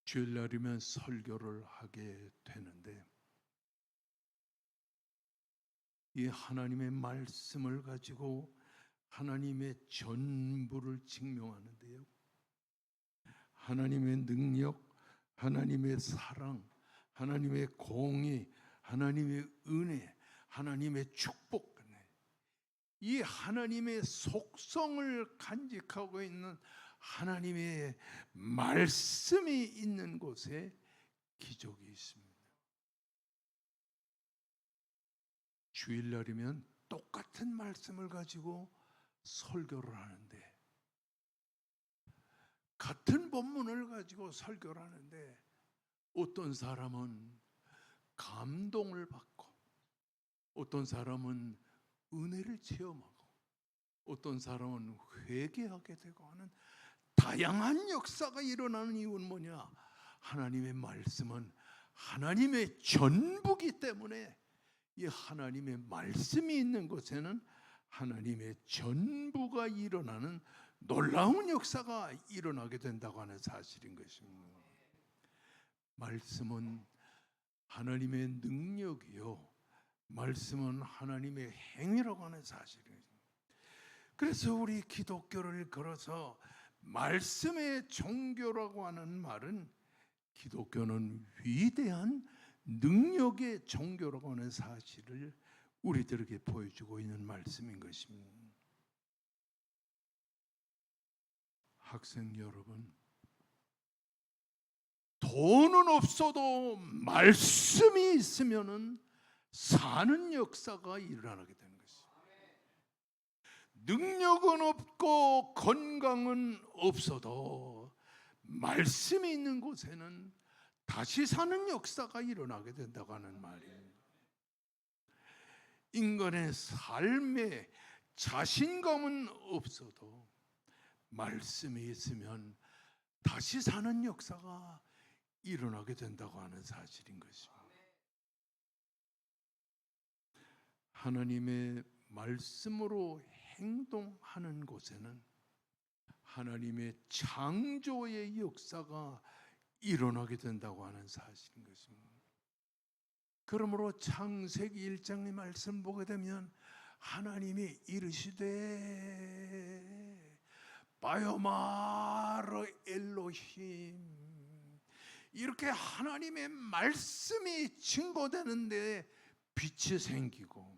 주일날이면 설교를 하게 되는데 이 하나님의 말씀을 가지고 하나님의 전부를 증명하는데요. 하나님의 능력, 하나님의 사랑, 하나님의 공의, 하나님의 은혜, 하나님의 축복, 이 하나님의 속성을 간직하고 있는 하나님의 말씀이 있는 곳에 기적이 있습니다. 주일날이면 똑같은 말씀을 가지고 설교를 하는데, 같은 본문을 가지고 설교를 하는데 어떤 사람은 감동을 받고 어떤 사람은 은혜를 체험하고 어떤 사람은 회개하게 되고 하는 다양한 역사가 일어나는 이유는 뭐냐? 하나님의 말씀은 하나님의 전부기 때문에 이 하나님의 말씀이 있는 곳에는 하나님의 전부가 일어나는 놀라운 역사가 일어나게 된다고 하는 사실인 것입니다. 말씀은 하나님의 능력이요, 말씀은 하나님의 행위라고 하는 사실입니다. 그래서 우리 기독교를 걸어서 말씀의 종교라고 하는 말은 기독교는 위대한 능력의 종교라고 하는 사실을 우리들에게 보여주고 있는 말씀인 것입니다. 학생 여러분, 돈은 없어도 말씀이 있으면은 사는 역사가 일어나게 되는 것입니다. 능력은 없고 건강은 없어도 말씀이 있는 곳에는 다시 사는 역사가 일어나게 된다고 하는 말입니다. 인간의 삶에 자신감은 없어도 말씀이 있으면 다시 사는 역사가 일어나게 된다고 하는 사실인 것입니다. 하나님의 말씀으로 행동하는 곳에는 하나님의 창조의 역사가 일어나게 된다고 하는 사실인 것입니다. 그러므로 창세기 1장의 말씀 보게 되면 하나님이 이르시되 바요마르 엘로힘, 이렇게 하나님의 말씀이 증거되는데 빛이 생기고,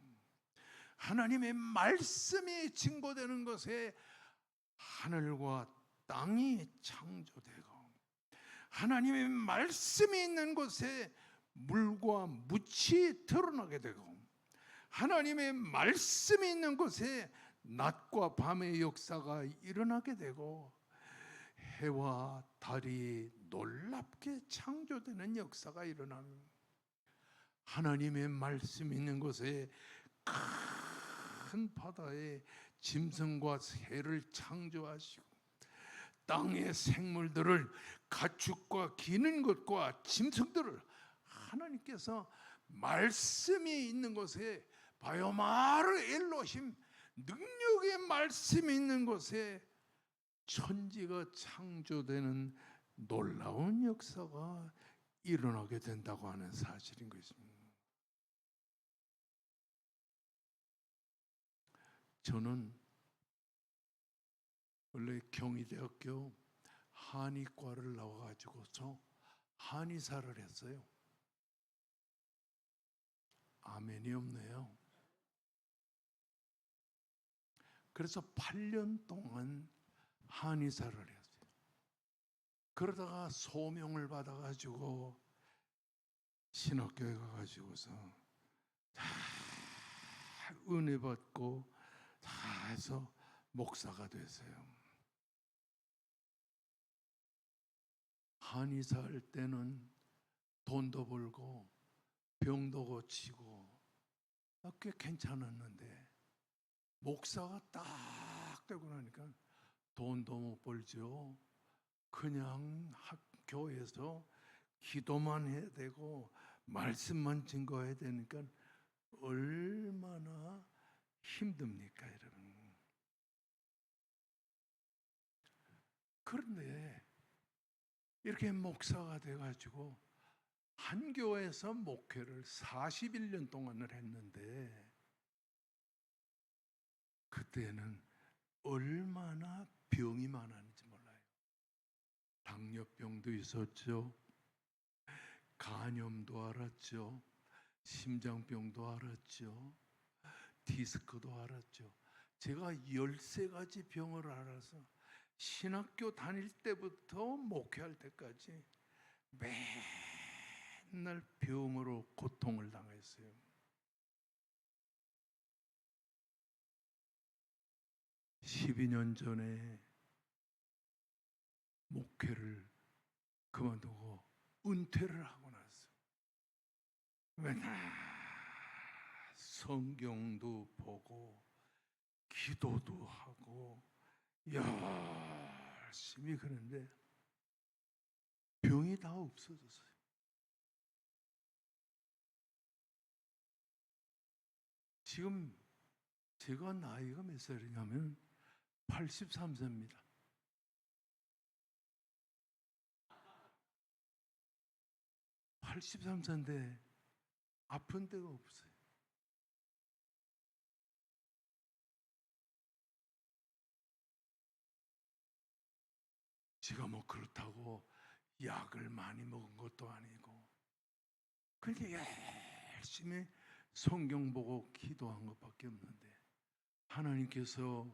하나님의 말씀이 증거되는 것에 하늘과 땅이 창조되고, 하나님의 말씀이 있는 곳에 물과 묻이 드러나게 되고, 하나님의 말씀이 있는 곳에 낮과 밤의 역사가 일어나게 되고, 해와 달이 놀랍게 창조되는 역사가 일어나는, 하나님의 말씀이 있는 곳에 큰 바다에 짐승과 새를 창조하시고, 땅의 생물들을, 가축과 기는 것과 짐승들을 하나님께서 말씀이 있는 곳에, 바요마르 엘로힘, 능력의 말씀이 있는 곳에 천지가 창조되는 놀라운 역사가 일어나게 된다고 하는 사실인 것입니다. 저는 원래 경희대학교 한의과를 나와가지고서 한의사를 했어요. 아멘이 없네요. 그래서 8년 동안 한의사를 했어요. 그러다가 소명을 받아가지고 신학교에 가가지고서 다 은혜 받고 다 해서 목사가 됐어요. 한의사 할 때는 돈도 벌고 병도 고치고 꽤 괜찮았는데, 목사가 딱 되고 나니까 돈도 못 벌죠. 그냥 학교에서 기도만 해야 되고 말씀만 증거해야 되니까 얼마나 힘듭니까, 여러분. 그런데 이렇게 목사가 돼가지고 한 교회에서 목회를 41년 동안을 했는데, 그때는 얼마나 병이 많았는지 몰라요. 당뇨병도 있었죠. 간염도 알았죠. 심장병도 알았죠. 디스크도 알았죠. 제가 13가지 병을 알아서 신학교 다닐 때부터 목회할 때까지 맨날 병으로 고통을 당했어요. (12년) 전에 목회를 그만두고 은퇴를 하고 났어요. 맨날 성경도 보고 기도도 하고 열심히 그러는데 병이 다 없어졌어요. 지금 제가 나이가 몇 살이냐면 83세입니다. (83세인데) 아픈 데가 없어요. 제가 뭐 그렇다고 약을 많이 먹은 것도 아니고, 그렇게 열심히 성경 보고 기도한 것밖에 없는데, 하나님께서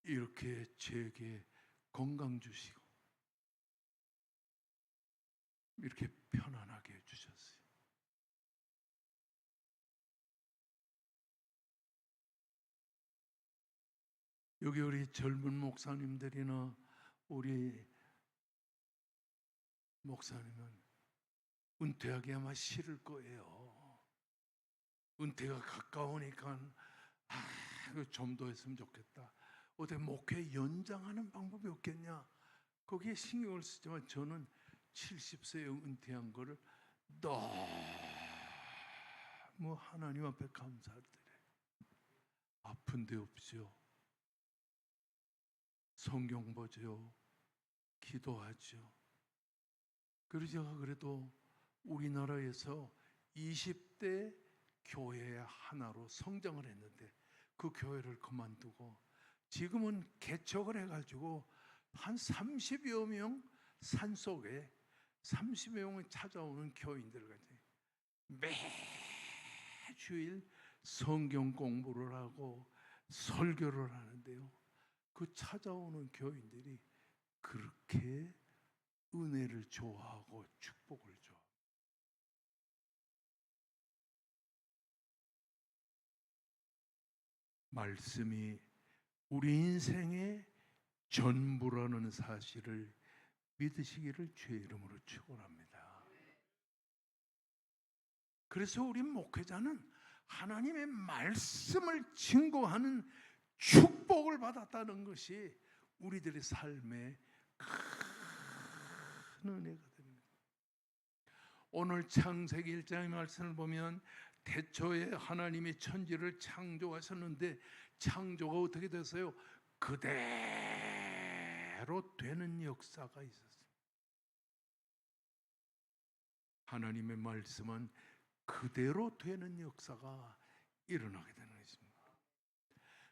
이렇게 제게 건강 주시고 이렇게 편안하게 해주셨어요. 여기 우리 젊은 목사님들이나 우리 목사님은 은퇴하기 아마 싫을 거예요. 은퇴가 가까우니까 좀 더 했으면 좋겠다. 어떻게 목회 연장하는 방법이 없겠냐, 거기에 신경을 쓰지만, 저는 70세에 은퇴한 거를 너무 하나님 앞에 감사를 드려요. 아픈 데 없죠. 성경 보죠. 기도하죠. 그리고 제가 그래도 우리나라에서 20대 교회 하나로 성장을 했는데, 그 교회를 그만두고 지금은 개척을 해가지고 한 30여 명 산속에 30여 명이 찾아오는 교인들 같아요. 매주일 성경 공부를 하고 설교를 하는데요. 그 찾아오는 교인들이 그렇게 은혜를 좋아하고 축복을 좋아. 말씀이 우리 인생의 전부라는 사실을 믿으시기를 주의 이름으로 축원합니다. 그래서 우리 목회자는 하나님의 말씀을 증거하는 축복을 받았다는 것이 우리들의 삶에 큰 은혜가 됩니다. 오늘 창세기 1장의 말씀을 보면 태초에 하나님이 천지를 창조하셨는데 창조가 어떻게 됐어요? 그대로 되는 역사가 있었어요. 하나님의 말씀은 그대로 되는 역사가 일어나게 되는 것입니다.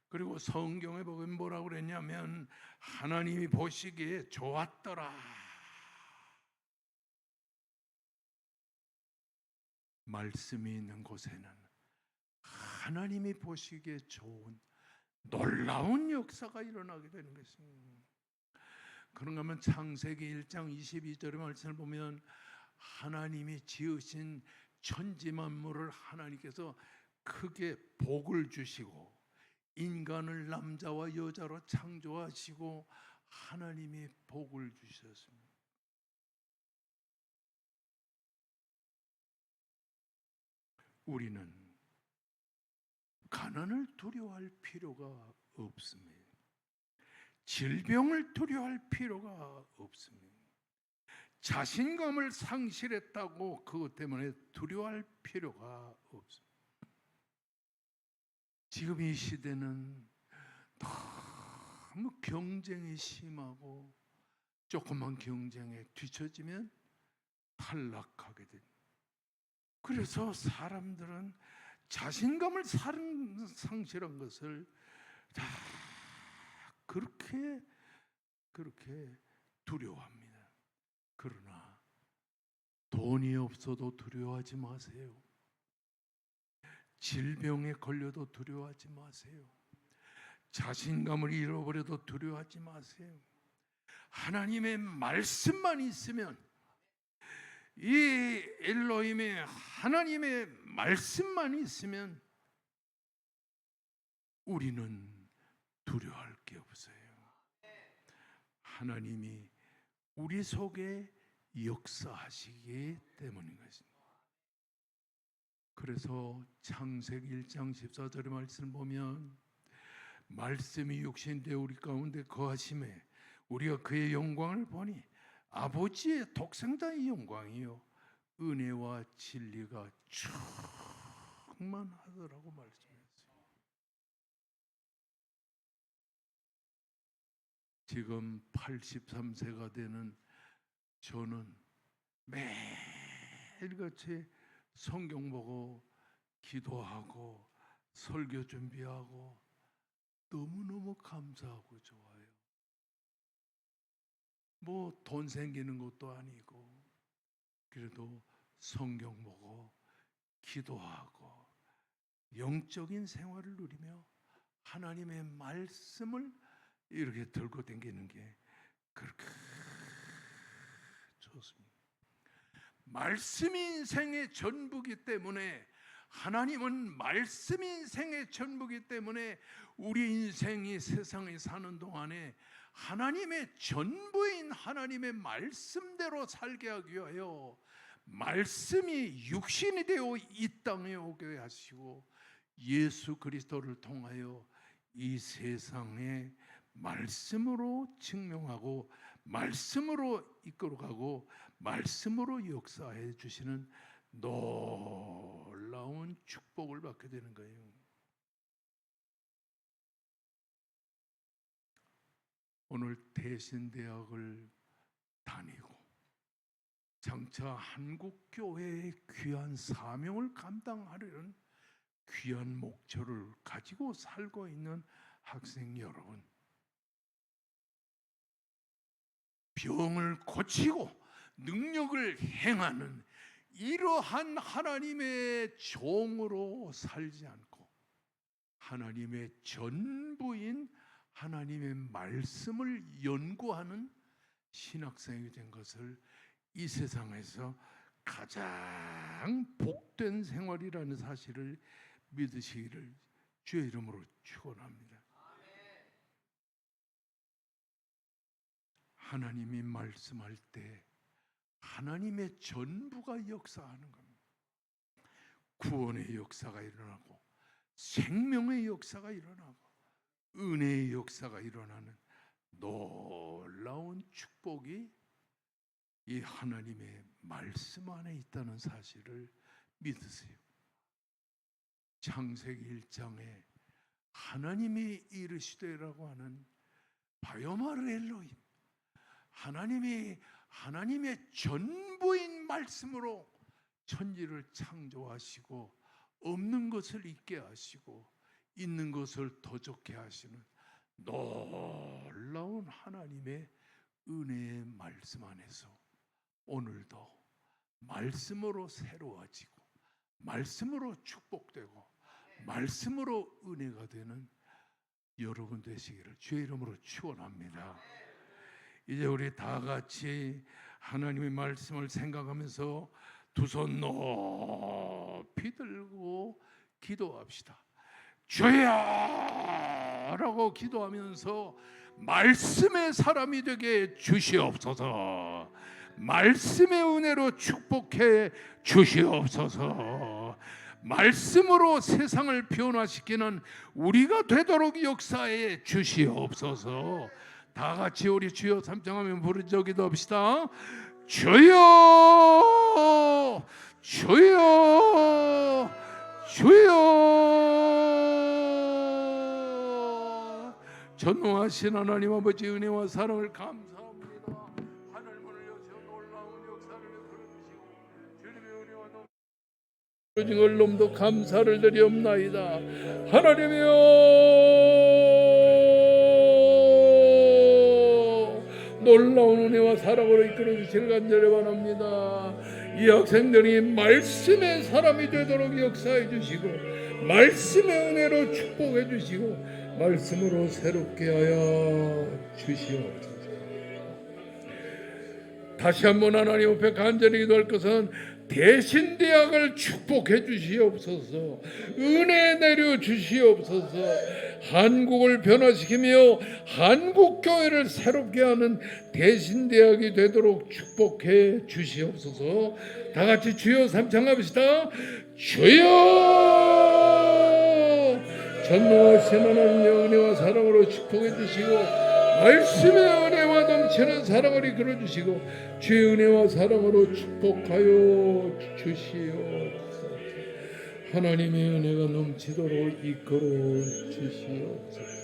그리고 성경에 보면 뭐라고 그랬냐면 하나님이 보시기에 좋았더라. 말씀이 있는 곳에는 하나님이 보시기에 좋은 놀라운 역사가 일어나게 되는 것입니다. 그런가 하면 창세기 1장 22절의 말씀을 보면 하나님이 지으신 천지 만물을 하나님께서 크게 복을 주시고 인간을 남자와 여자로 창조하시고 하나님이 복을 주셨습니다. 우리는 가난을 두려워할 필요가 없습니다. 질병을 두려워할 필요가 없습니다. 자신감을 상실했다고 그것 때문에 두려워할 필요가 없습니다. 지금 이 시대는 너무 경쟁이 심하고 조금만 경쟁에 뒤처지면 탈락하게 됩니다. 그래서 사람들은 자신감을 상실한 것을 다 그렇게 두려워합니다. 그러나 돈이 없어도 두려워하지 마세요. 질병에 걸려도 두려워하지 마세요. 자신감을 잃어버려도 두려워하지 마세요. 하나님의 말씀만 있으면, 이 엘로힘의 하나님의 말씀만 있으면 우리는 두려워할 게 없어요. 하나님이 우리 속에 역사하시기 때문인 것입니다. 그래서 창세기 1장 14절의 말씀을 보면 말씀이 육신되어 우리 가운데 거하심에 우리가 그의 영광을 보니 아버지의 독생자의 영광이요 은혜와 진리가 충만하더라고 말씀했어요. 지금 83세가 되는 저는 매일같이 성경 보고 기도하고 설교 준비하고 너무너무 감사하고 좋아요. 뭐 돈 생기는 것도 아니고 그래도 성경 보고 기도하고 영적인 생활을 누리며 하나님의 말씀을 이렇게 들고 다니는 게 그렇게 좋습니다. 말씀이 인생의 전부이기 때문에, 하나님은 말씀이 인생의 전부이기 때문에 우리 인생이 세상에 사는 동안에 하나님의 전부인 하나님의 말씀대로 살게 하기 위하여 말씀이 육신이 되어 이 땅에 오게 하시고 예수 그리스도를 통하여 이 세상에 말씀으로 증명하고 말씀으로 이끌어가고 말씀으로 역사해 주시는 놀라운 축복을 받게 되는 거예요. 오늘 대신대학을 다니고 장차 한국교회의 귀한 사명을 감당하려는 귀한 목표를 가지고 살고 있는 학생 여러분, 병을 고치고 능력을 행하는 이러한 하나님의 종으로 살지 않고 하나님의 전부인 하나님의 말씀을 연구하는 신학생이 된 것을 이 세상에서 가장 복된 생활이라는 사실을 믿으시기를 주의 이름으로 축원합니다. 하나님이 말씀할 때 하나님의 전부가 역사하는 겁니다. 구원의 역사가 일어나고 생명의 역사가 일어나고 은혜의 역사가 일어나는 놀라운 축복이 이 하나님의 말씀 안에 있다는 사실을 믿으세요. 창세기 1장에 하나님이 이르시되라고 하는 바요마르 엘로힘, 하나님의 전부인 말씀으로 천지를 창조하시고 없는 것을 있게 하시고 있는 것을 더 좋게 하시는 놀라운 하나님의 은혜의 말씀 안에서 오늘도 말씀으로 새로워지고 말씀으로 축복되고 말씀으로 은혜가 되는 여러분 되시기를 주의 이름으로 축원합니다. 이제 우리 다 같이 하나님의 말씀을 생각하면서 두 손 높이 들고 기도합시다. 주여! 라고 기도하면서 말씀의 사람이 되게 주시옵소서. 말씀의 은혜로 축복해 주시옵소서. 말씀으로 세상을 변화시키는 우리가 되도록 역사해 주시옵소서. 다 같이 우리 주여 삼창하며 부르짖어 기도합시다. 주여, 주여, 주여. 전능하신 하나님 아버지 은혜와 사랑을 감사합니다. 하늘문을 여시어 놀라운 역사를 베풀어주시고 주님의 은혜와 넘치는 걸 놈도 감사를 드리옵나이다. 하나님이여, 놀라운 은혜와 사랑으로 이끌어주시길 간절히 바랍니다. 이 학생들이 말씀의 사람이 되도록 역사해 주시고 말씀의 은혜로 축복해 주시고 말씀으로 새롭게 하여 주시옵소서. 다시 한번 하나님 앞에 간절히 기도할 것은 대신대학을 축복해 주시옵소서. 은혜 내려 주시옵소서. 한국을 변화시키며 한국교회를 새롭게 하는 대신대학이 되도록 축복해 주시옵소서. 다 같이 주여 삼창합시다. 주여! 전능하신 하나님의 은혜와 사랑으로 축복해 주시고 말씀의 은혜와 넘치는 사랑을 이끌어 주시고 주의 은혜와 사랑으로 축복하여 주시옵소서. 하나님의 은혜가 넘치도록 이끌어 주시옵소서.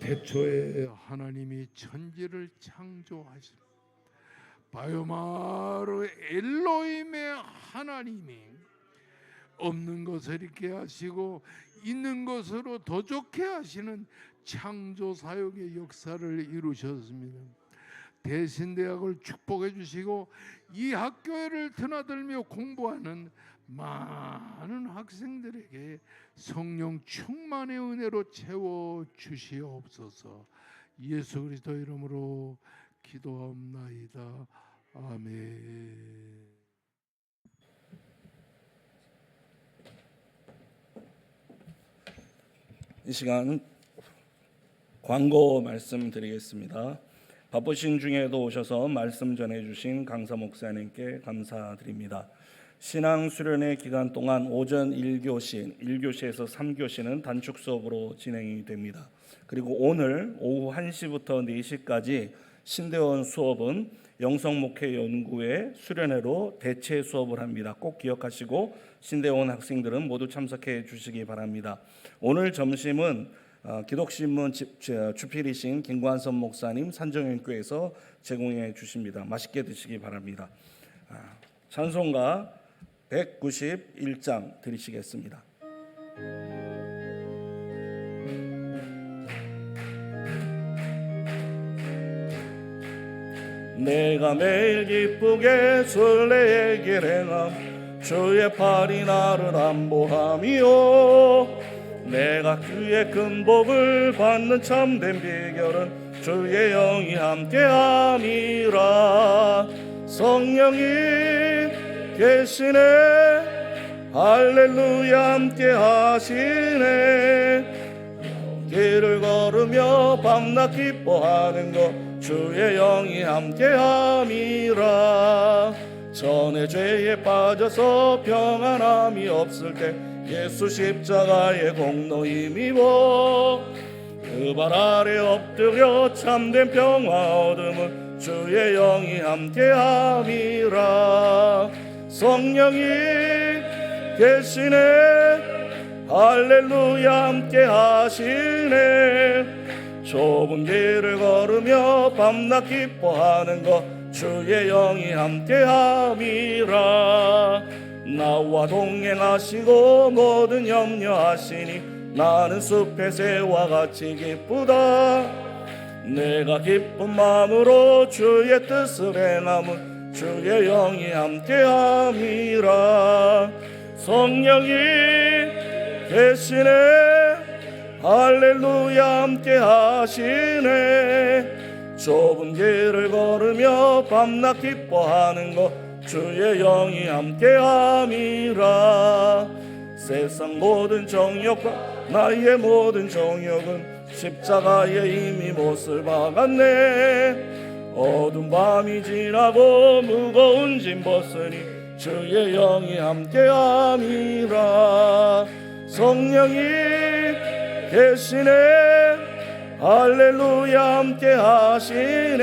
태초에 하나님이 천지를 창조하신 바요마르 엘로힘의 하나님이 없는 것을 있게 하시고 있는 것으로 더 좋게 하시는 창조 사역의 역사를 이루셨습니다. 대신대학을 축복해 주시고 이 학교를 드나들며 공부하는 많은 학생들에게 성령 충만의 은혜로 채워 주시옵소서. 예수 그리스도 이름으로 기도합나이다. 아멘. 이 시간 광고 말씀드리겠습니다. 바쁘신 중에도 오셔서 말씀 전해주신 강사 목사님께 감사드립니다. 신앙 수련회 기간 동안 오전 1교시, 1교시에서 3교시는 단축 수업으로 진행이 됩니다. 그리고 오늘 오후 1시부터 4시까지 신대원 수업은 영성목회연구회 수련회로 대체 수업을 합니다. 꼭 기억하시고 신대원 학생들은 모두 참석해 주시기 바랍니다. 오늘 점심은 기독신문 주필이신 김관선 목사님 산정연교에서 제공해 주십니다. 맛있게 드시기 바랍니다. 찬송가 191장 드리시겠습니다. 내가 매일 기쁘게 순례의 길 행함 주의 팔이 나를 안보함이요 내가 그의 큰 복을 받는 참된 비결은 주의 영이 함께함이라 성령이 계시네 할렐루야 함께하시네 길을 걸으며 밤낮 기뻐하는 것 주의 영이 함께함이라 전에 죄에 빠져서 평안함이 없을 때 예수 십자가의 공로 힘입어 그 발 아래 엎드려 참된 평화 얻음은 주의 영이 함께함이라 성령이 계시네 할렐루야 함께하시네 좁은 길을 걸으며 밤낮 기뻐하는 것 주의 영이 함께함이라 나와 동행하시고 모든 염려하시니 나는 숲의 새와 같이 기쁘다 내가 기쁜 마음으로 주의 뜻을 행함은 주의 영이 함께함이라 성령이 계시네 할렐루야 함께하시네 좁은 길을 걸으며 밤낮 기뻐하는 것 주의 영이 함께함이라 세상 모든 정욕과 나의 모든 정욕은 십자가에 이미 못을 박았네 어두운 밤이 지나고 무거운 짐 벗으니 주의 영이 함께함이라 성령이 계시네 할렐루야 함께하시네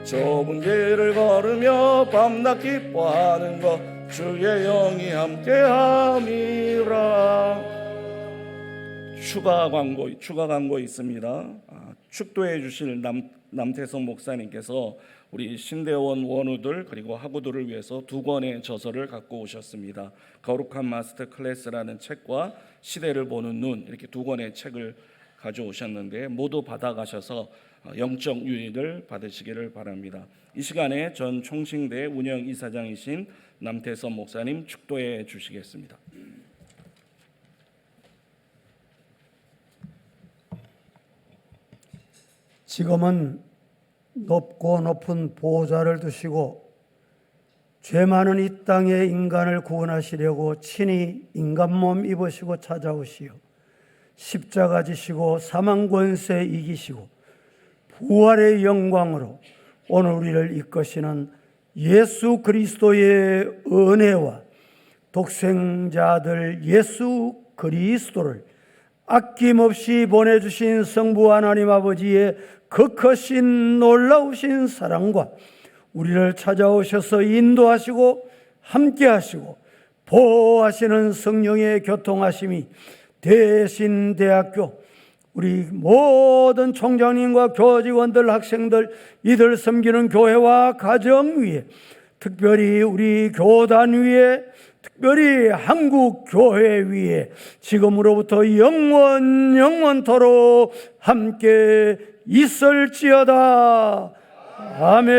좁은 길을 걸으며 밤낮 기뻐하는 것 주의 영이 함께함이라 추가 광고 있습니다. 축도해 주실 남태성 목사님께서 우리 신대원 원우들 그리고 학우들을 위해서 2권의 저서를 갖고 오셨습니다. 거룩한 마스터 클래스라는 책과 시대를 보는 눈 이렇게 2권의 책을 가져오셨는데 모두 받아가셔서 영적 유익을 받으시기를 바랍니다. 이 시간에 전 총싱대 운영 이사장이신 남태성 목사님 축도해 주시겠습니다. 지금은 높고 높은 보좌를 두시고 죄 많은 이 땅의 인간을 구원하시려고 친히 인간 몸 입으시고 찾아오시어 십자가 지시고 사망 권세 이기시고 부활의 영광으로 오늘 우리를 이끄시는 예수 그리스도의 은혜와 독생자들 예수 그리스도를 아낌없이 보내주신 성부 하나님 아버지의 그 크신 놀라우신 사랑과 우리를 찾아오셔서 인도하시고 함께하시고 보호하시는 성령의 교통하심이 대신대학교 우리 모든 총장님과 교직원들 학생들 이들 섬기는 교회와 가정 위에 특별히 우리 교단 위에 특별히 한국 교회 위에 지금으로부터 영원토록 함께 있을지어다. 아멘.